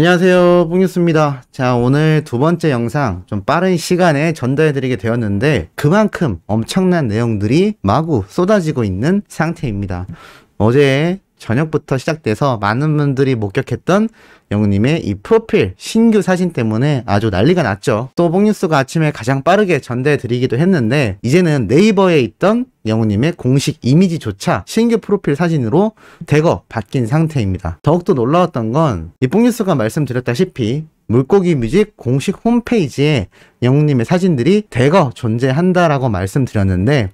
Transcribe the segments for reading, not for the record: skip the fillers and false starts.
안녕하세요, 뽕뉴스입니다. 자, 오늘 두 번째 영상 좀 빠른 시간에 전달해드리게 되었는데 그만큼 엄청난 내용들이 마구 쏟아지고 있는 상태입니다. 어제 저녁부터 시작돼서 많은 분들이 목격했던 영웅님의 이 프로필 신규 사진 때문에 아주 난리가 났죠. 또 뽕뉴스가 아침에 가장 빠르게 전달해드리기도 했는데 이제는 네이버에 있던 영웅님의 공식 이미지조차 신규 프로필 사진으로 대거 바뀐 상태입니다. 더욱더 놀라웠던 건 이 뽕뉴스가 말씀드렸다시피 물고기 뮤직 공식 홈페이지에 영웅님의 사진들이 대거 존재한다라고 말씀드렸는데,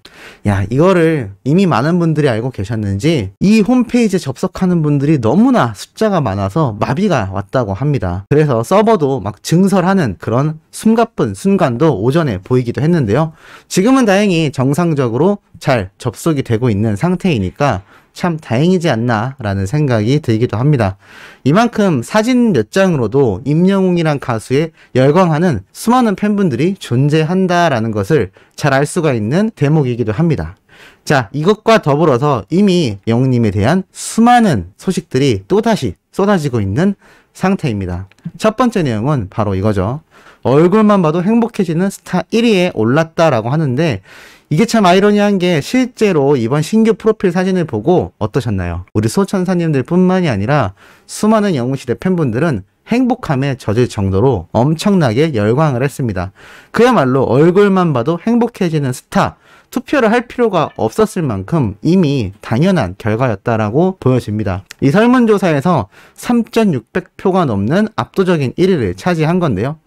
야, 이거를 이미 많은 분들이 알고 계셨는지 이 홈페이지에 접속하는 분들이 너무나 숫자가 많아서 마비가 왔다고 합니다. 그래서 서버도 막 증설하는 그런 숨가쁜 순간도 오전에 보이기도 했는데요. 지금은 다행히 정상적으로 잘 접속이 되고 있는 상태이니까 참 다행이지 않나 라는 생각이 들기도 합니다. 이만큼 사진 몇 장으로도 임영웅이란 가수에 열광하는 수많은 팬분들이 존재한다라는 것을 잘 알 수가 있는 대목이기도 합니다. 자, 이것과 더불어서 이미 영웅님에 대한 수많은 소식들이 또다시 쏟아지고 있는 상태입니다. 첫 번째 내용은 바로 이거죠. 얼굴만 봐도 행복해지는 스타 1위에 올랐다라고 하는데, 이게 참 아이러니한 게 실제로 이번 신규 프로필 사진을 보고 어떠셨나요? 우리 소천사님들 뿐만이 아니라 수많은 영웅시대 팬분들은 행복함에 젖을 정도로 엄청나게 열광을 했습니다. 그야말로 얼굴만 봐도 행복해지는 스타, 투표를 할 필요가 없었을 만큼 이미 당연한 결과였다라고 보여집니다. 이 설문조사에서 3,600표가 넘는 압도적인 1위를 차지한 건데요.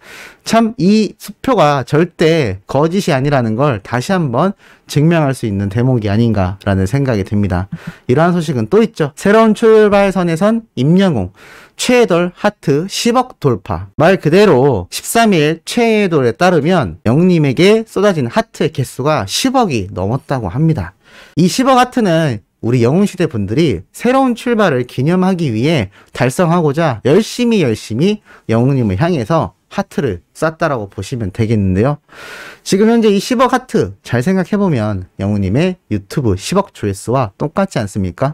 참 이 수표가 절대 거짓이 아니라는 걸 다시 한번 증명할 수 있는 대목이 아닌가라는 생각이 듭니다. 이러한 소식은 또 있죠. 새로운 출발선에선 임영웅 최애돌 하트 10억 돌파. 말 그대로 13일 최애돌에 따르면 영웅님에게 쏟아진 하트의 개수가 10억이 넘었다고 합니다. 이 10억 하트는 우리 영웅시대 분들이 새로운 출발을 기념하기 위해 달성하고자 열심히 영웅님을 향해서 하트를 쐈다라고 보시면 되겠는데요. 지금 현재 이 10억 하트 잘 생각해보면 영웅님의 유튜브 10억 조회수와 똑같지 않습니까?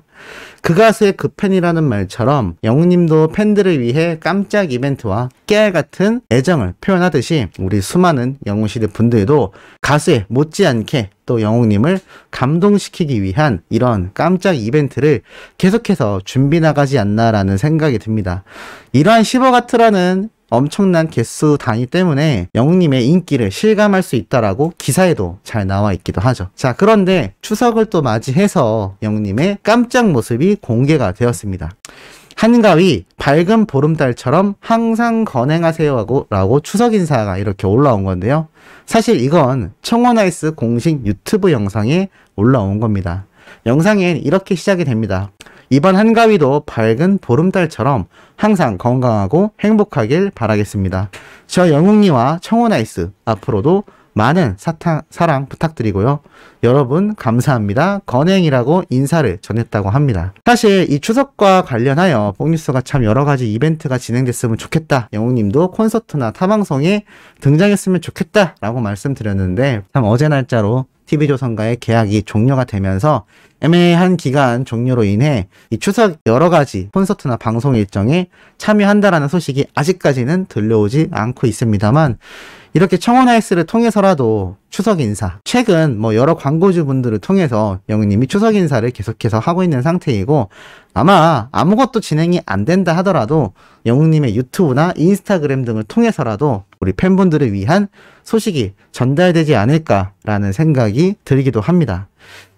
그 가수의 그 팬이라는 말처럼 영웅님도 팬들을 위해 깜짝 이벤트와 깨알같은 애정을 표현하듯이 우리 수많은 영웅시대 분들도 가수에 못지않게 또 영웅님을 감동시키기 위한 이런 깜짝 이벤트를 계속해서 준비 나가지 않나라는 생각이 듭니다. 이러한 10억 하트라는 엄청난 개수 단위 때문에 영웅님의 인기를 실감할 수 있다라고 기사에도 잘 나와 있기도 하죠. 자, 그런데 추석을 또 맞이해서 영웅님의 깜짝 모습이 공개가 되었습니다. 한가위 밝은 보름달처럼 항상 건행하세요 라고 추석 인사가 이렇게 올라온 건데요. 사실 이건 청원아이스 공식 유튜브 영상에 올라온 겁니다. 영상엔 이렇게 시작이 됩니다. 이번 한가위도 밝은 보름달처럼 항상 건강하고 행복하길 바라겠습니다. 저 영웅이와 청원아이스 앞으로도 많은 사랑 부탁드리고요. 여러분 감사합니다. 건행이라고 인사를 전했다고 합니다. 사실 이 추석과 관련하여 뽕뉴스가 참 여러가지 이벤트가 진행됐으면 좋겠다. 영웅님도 콘서트나 타방송에 등장했으면 좋겠다 라고 말씀드렸는데, 참 어제 날짜로 TV조선과의 계약이 종료가 되면서 애매한 기간 종료로 인해 이 추석 여러가지 콘서트나 방송 일정에 참여한다라는 소식이 아직까지는 들려오지 않고 있습니다만, 이렇게 청원아이스를 통해서라도 추석 인사, 최근 여러 광고주분들을 통해서 영웅님이 추석 인사를 계속해서 하고 있는 상태이고, 아마 아무것도 진행이 안 된다 하더라도 영웅님의 유튜브나 인스타그램 등을 통해서라도 우리 팬분들을 위한 소식이 전달되지 않을까라는 생각이 들기도 합니다.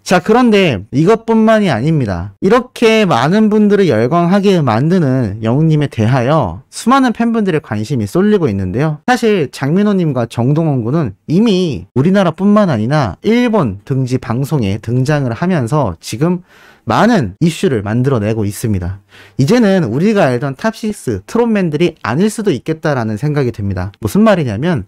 자, 그런데 이것뿐만이 아닙니다. 이렇게 많은 분들을 열광하게 만드는 영웅님에 대하여 수많은 팬분들의 관심이 쏠리고 있는데요. 사실 장민호님과 정동원 군은 이미 우리나라뿐만 아니라 일본 등지 방송에 등장을 하면서 지금 많은 이슈를 만들어내고 있습니다. 이제는 우리가 알던 탑6 트롯맨들이 아닐 수도 있겠다라는 생각이 듭니다. 무슨 말이냐면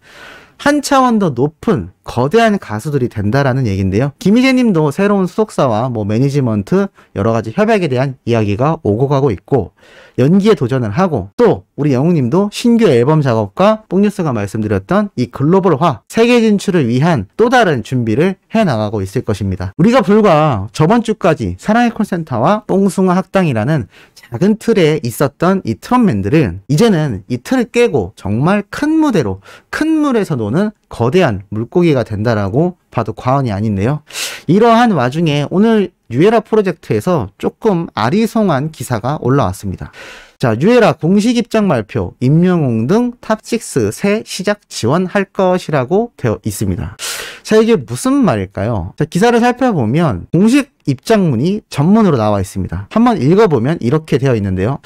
한 차원 더 높은 거대한 가수들이 된다라는 얘기인데요. 김희재 님도 새로운 소속사와 매니지먼트 여러가지 협약에 대한 이야기가 오고 가고 있고, 연기에 도전을 하고, 또 우리 영웅님도 신규 앨범 작업과 뽕뉴스가 말씀드렸던 이 글로벌화, 세계 진출을 위한 또 다른 준비를 해나가고 있을 것입니다. 우리가 불과 저번 주까지 사랑의 콜센터와 뽕숭아 학당이라는 작은 틀에 있었던 이 트롯맨들은 이제는 이 틀을 깨고 정말 큰 무대로, 큰 물에서 노는 거대한 물고기가 된다라고 봐도 과언이 아닌데요. 이러한 와중에 오늘 뉴에라 프로젝트에서 조금 아리송한 기사가 올라왔습니다. 자, 뉴에라 공식 입장 발표, 임영웅 등 탑6 새 시작 지원할 것이라고 되어 있습니다. 자, 이게 무슨 말일까요? 자, 기사를 살펴보면 공식 입장문이 전문으로 나와 있습니다. 한번 읽어보면 이렇게 되어 있는데요.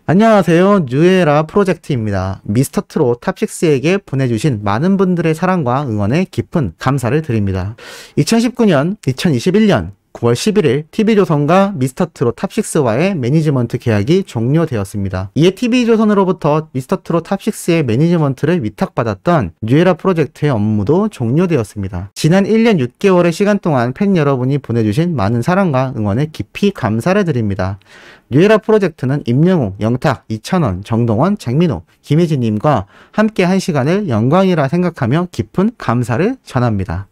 안녕하세요. 뉴에라 프로젝트입니다. 미스터트롯 탑6에게 보내주신 많은 분들의 사랑과 응원에 깊은 감사를 드립니다. 2019년, 2021년 9월 11일 TV조선과 미스터트롯 탑6와의 매니지먼트 계약이 종료되었습니다. 이에 TV조선으로부터 미스터트롯 탑6의 매니지먼트를 위탁받았던 뉴에라 프로젝트의 업무도 종료되었습니다. 지난 1년 6개월의 시간 동안 팬 여러분이 보내주신 많은 사랑과 응원에 깊이 감사를 드립니다. 뉴에라 프로젝트는 임영웅, 영탁, 이찬원, 정동원, 장민호, 김혜진님과 함께 한 시간을 영광이라 생각하며 깊은 감사를 전합니다.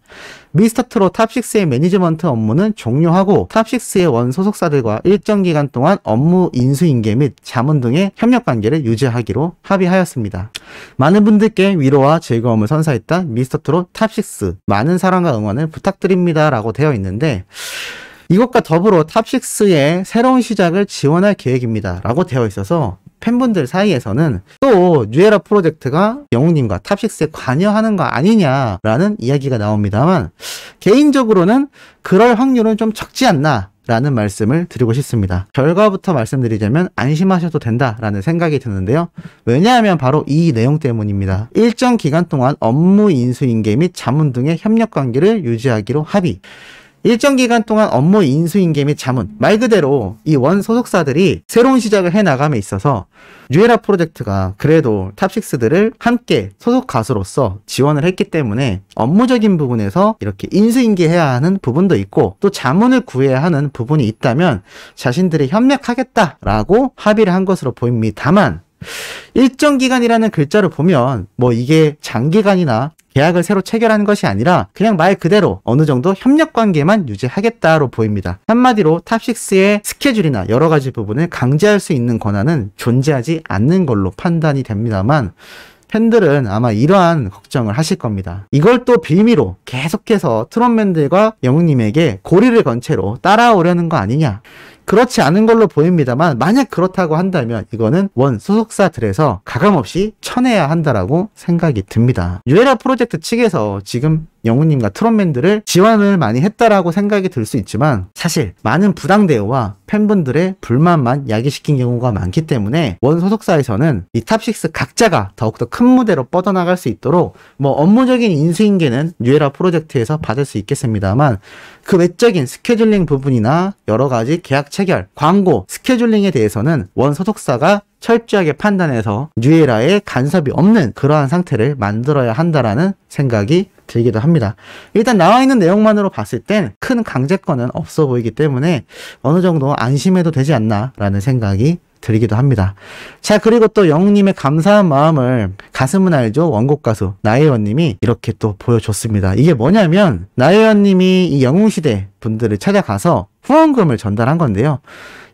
미스터트롯 탑6의 매니지먼트 업무는 종료하고 탑6의 원 소속사들과 일정 기간 동안 업무 인수인계 및 자문 등의 협력관계를 유지하기로 합의하였습니다. 많은 분들께 위로와 즐거움을 선사했던 미스터트롯 탑6 많은 사랑과 응원을 부탁드립니다 라고 되어 있는데, 이것과 더불어 탑6의 새로운 시작을 지원할 계획입니다 라고 되어 있어서 팬분들 사이에서는 또 뉴에라 프로젝트가 영웅님과 탑6에 관여하는 거 아니냐라는 이야기가 나옵니다만, 개인적으로는 그럴 확률은 좀 적지 않나 라는 말씀을 드리고 싶습니다. 결과부터 말씀드리자면 안심하셔도 된다라는 생각이 드는데요. 왜냐하면 바로 이 내용 때문입니다. 일정 기간 동안 업무 인수인계 및 자문 등의 협력관계를 유지하기로 합의. 일정 기간 동안 업무 인수인계 및 자문, 말 그대로 이 원 소속사들이 새로운 시작을 해나감에 있어서 뉴에라 프로젝트가 그래도 탑6들을 함께 소속 가수로서 지원을 했기 때문에 업무적인 부분에서 이렇게 인수인계해야 하는 부분도 있고 또 자문을 구해야 하는 부분이 있다면 자신들이 협력하겠다라고 합의를 한 것으로 보입니다. 다만 일정 기간이라는 글자를 보면 뭐 이게 장기간이나 계약을 새로 체결하는 것이 아니라 그냥 말 그대로 어느 정도 협력 관계만 유지하겠다로 보입니다. 한마디로 탑6의 스케줄이나 여러 가지 부분을 강제할 수 있는 권한은 존재하지 않는 걸로 판단이 됩니다만, 팬들은 아마 이러한 걱정을 하실 겁니다. 이걸 또 빌미로 계속해서 트롯맨들과 영웅님에게 고리를 건 채로 따라오려는 거 아니냐. 그렇지 않은 걸로 보입니다만, 만약 그렇다고 한다면 이거는 원 소속사들에서 가감없이 쳐내야 한다라고 생각이 듭니다. 뉴에라 프로젝트 측에서 지금 영웅님과 트롯맨들을 지원을 많이 했다라고 생각이 들 수 있지만 사실 많은 부당 대우와 팬분들의 불만만 야기시킨 경우가 많기 때문에 원 소속사에서는 이 탑6 각자가 더욱더 큰 무대로 뻗어나갈 수 있도록 뭐 업무적인 인수인계는 뉴에라 프로젝트에서 받을 수 있겠습니다만 그 외적인 스케줄링 부분이나 여러 가지 계약 체결, 광고, 스케줄링에 대해서는 원 소속사가 철저하게 판단해서 뉴에라에 간섭이 없는 그러한 상태를 만들어야 한다라는 생각이 들기도 합니다. 일단 나와 있는 내용만으로 봤을 땐 큰 강제권은 없어 보이기 때문에 어느 정도 안심해도 되지 않나 라는 생각이 들기도 합니다. 자, 그리고 또 영웅님의 감사한 마음을 가슴은 알죠? 원곡 가수 나혜원님이 이렇게 또 보여줬습니다. 이게 뭐냐면 나혜원님이 이 영웅시대 분들을 찾아가서 후원금을 전달한 건데요.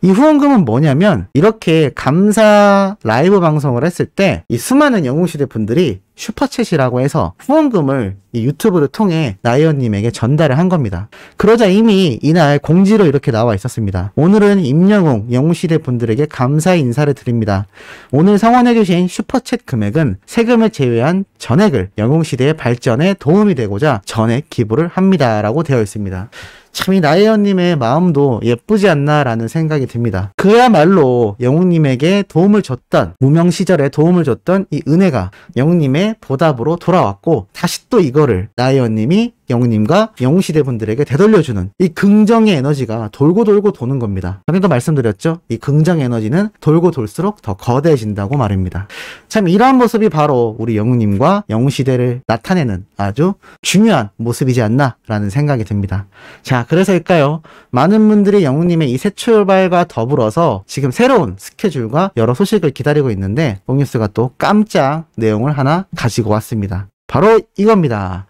이 후원금은 뭐냐면 이렇게 감사 라이브 방송을 했을 때 이 수많은 영웅시대 분들이 슈퍼챗이라고 해서 후원금을 이 유튜브를 통해 나혜원님에게 전달을 한 겁니다. 그러자 이미 이날 공지로 이렇게 나와 있었습니다. 오늘은 임영웅 영웅시대 분들에게 감사의 인사를 드립니다. 오늘 성원해주신 슈퍼챗 금액은 세금을 제외한 전액을 영웅시대의 발전에 도움이 되고자 전액 기부를 합니다. 라고 되어 있습니다. 참 이 나혜원님의 마음도 예쁘지 않나라는 생각이 듭니다. 그야말로 영웅님에게 도움을 줬던, 무명 시절에 도움을 줬던 이 은혜가 영웅님의 보답으로 돌아왔고 다시 또 이거를 나혜원님이 영웅님과 영웅시대 분들에게 되돌려주는 이 긍정의 에너지가 돌고 돌고 도는 겁니다. 전에도 말씀드렸죠? 이 긍정 에너지는 돌고 돌수록 더 거대해진다고 말입니다. 참 이러한 모습이 바로 우리 영웅님과 영웅시대를 나타내는 아주 중요한 모습이지 않나 라는 생각이 듭니다. 자, 그래서일까요? 많은 분들이 영웅님의 이 새 출발과 더불어서 지금 새로운 스케줄과 여러 소식을 기다리고 있는데 뽕뉴스가 또 깜짝 내용을 하나 가지고 왔습니다. 바로 이겁니다.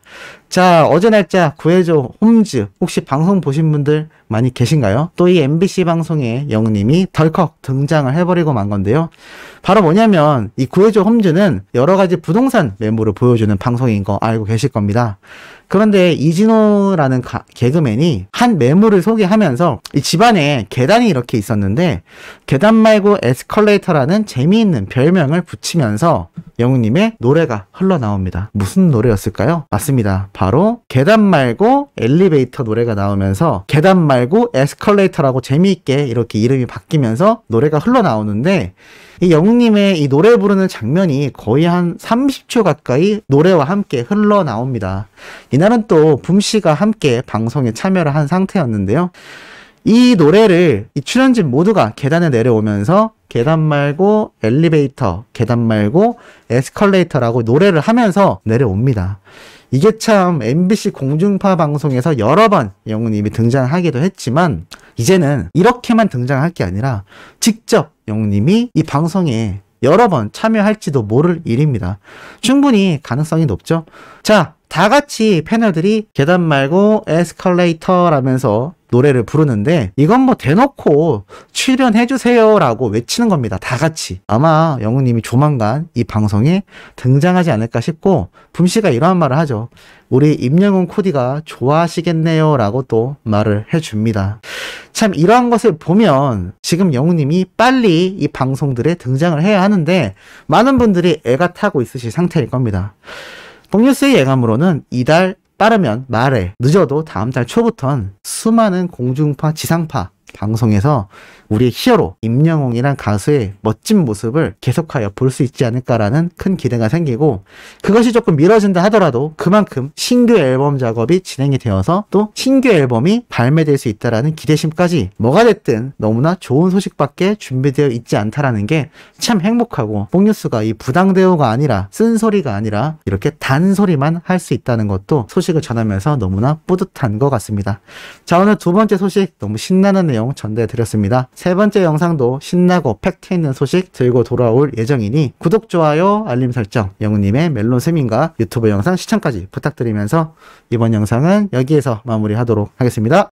자, 어제 날짜 구해줘 홈즈 혹시 방송 보신 분들 많이 계신가요? 또 이 MBC 방송에 영웅님이 덜컥 등장을 해버리고 만 건데요. 바로 뭐냐면 이 구해줘 홈즈는 여러 가지 부동산 매물을 보여주는 방송인 거 알고 계실 겁니다. 그런데 이진호라는 개그맨이 한 매물을 소개하면서 이 집안에 계단이 이렇게 있었는데 계단 말고 에스컬레이터라는 재미있는 별명을 붙이면서 영웅님의 노래가 흘러나옵니다. 무슨 노래였을까요? 맞습니다. 바로 계단 말고 엘리베이터 노래가 나오면서 계단 말고 에스컬레이터라고 재미있게 이렇게 이름이 바뀌면서 노래가 흘러나오는데 이 영웅님의 이 노래 부르는 장면이 거의 한 30초 가까이 노래와 함께 흘러나옵니다. 이날은 또 붐씨가 함께 방송에 참여를 한 상태였는데요. 이 노래를 이 출연진 모두가 계단에 내려오면서 계단 말고 엘리베이터, 계단 말고 에스컬레이터라고 노래를 하면서 내려옵니다. 이게 참 MBC 공중파 방송에서 여러 번 영웅님이 등장하기도 했지만 이제는 이렇게만 등장할 게 아니라 직접 영웅님이 이 방송에 여러 번 참여할지도 모를 일입니다. 충분히 가능성이 높죠. 자, 다 같이 패널들이 계단 말고 에스컬레이터라면서 노래를 부르는데 이건 뭐 대놓고 출연해주세요 라고 외치는 겁니다. 다 같이. 아마 영웅님이 조만간 이 방송에 등장하지 않을까 싶고 붐씨가 이러한 말을 하죠. 우리 임영웅 코디가 좋아하시겠네요 라고 또 말을 해줍니다. 참 이러한 것을 보면 지금 영웅님이 빨리 이 방송들에 등장을 해야 하는데 많은 분들이 애가 타고 있으실 상태일 겁니다. 뽕뉴스의 예감으로는 이달 빠르면 말에 늦어도 다음 달 초부터는 수많은 공중파, 지상파 방송에서 우리의 히어로 임영웅이란 가수의 멋진 모습을 계속하여 볼 수 있지 않을까라는 큰 기대가 생기고 그것이 조금 미뤄진다 하더라도 그만큼 신규 앨범 작업이 진행이 되어서 또 신규 앨범이 발매될 수 있다라는 기대심까지 뭐가 됐든 너무나 좋은 소식밖에 준비되어 있지 않다라는 게 참 행복하고 뽕뉴스가 이 부당대우가 아니라 쓴소리가 아니라 이렇게 단소리만 할 수 있다는 것도 소식을 전하면서 너무나 뿌듯한 것 같습니다. 자, 오늘 두 번째 소식 너무 신나는 내용 전달해 드렸습니다. 세 번째 영상도 신나고 팩트 있는 소식 들고 돌아올 예정이니 구독, 좋아요, 알림 설정, 영웅님의 멜론 스밍과 유튜브 영상 시청까지 부탁드리면서 이번 영상은 여기에서 마무리하도록 하겠습니다.